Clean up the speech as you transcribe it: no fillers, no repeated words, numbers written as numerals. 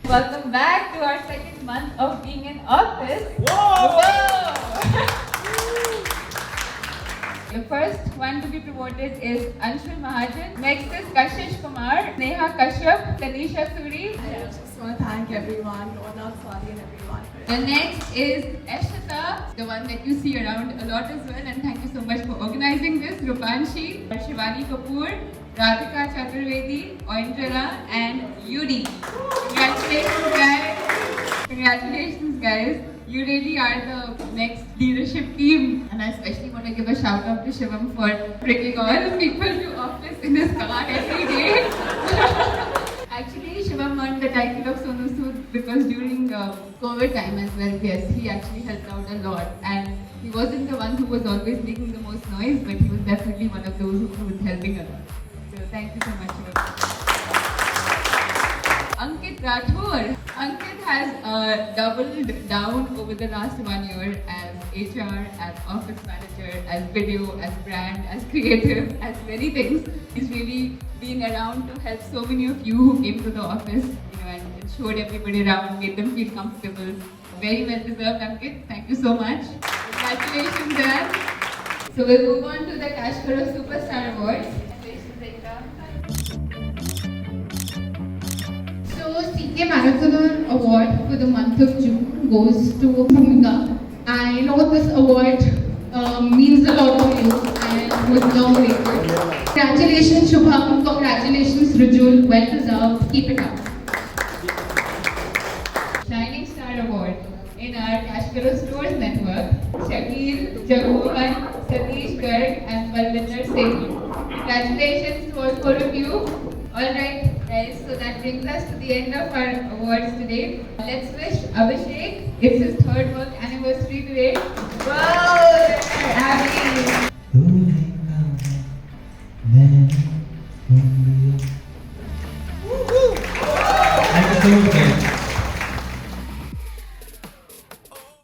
Welcome back to our second month of being in office. Whoa! The first one to be promoted is Anshul Mahajan. Next is Kashish Kumar, Neha Kashyap, Tanisha Suri. I just want to thank everyone, Rona, Swati and everyone. The next is Eshita, the one that you see around a lot as well, and thank you so much for organizing this. Rupanshi, Shivani Kapoor, Radhika Chaturvedi, Oindrala, and Yuri. Congratulations, guys. Congratulations, guys. You really are the next leadership team. And I especially want to give a shout out to Shivam for bringing all the people to office in his car every day. Actually, Shivam won the title of Sonu Sood because during COVID time as well, yes, he actually helped out a lot. And he wasn't the one who was always making the most noise, but he was definitely one of those who was helping a lot. So thank you so much, Shivam. Ankit Rathore. Ankit has doubled down over the last 1 year as HR, as office manager, as video, as brand, as creative, as many things. He's really been around to help so many of you who came to the office, and showed everybody around, made them feel comfortable. Very well deserved, Ankit. Thank you so much. Congratulations, Dan. So we'll move on to the CashKaro Superstar Awards. So, CK Marathon Award for the month of June goes to Bhumika. I know this award means a lot to you and was long waited. Congratulations, Shubham. Congratulations, Rujul. Well deserved. Keep it up. Shining Star Award in our CashKaro Stores network, Shakil, Jagovan, Satish Garg, and Balwinder Singh. Congratulations to all 4 of you. Alright guys, so that brings us to the end of our awards today. Let's wish Abhishek, it's his 3rd work anniversary today. Wow! Happy!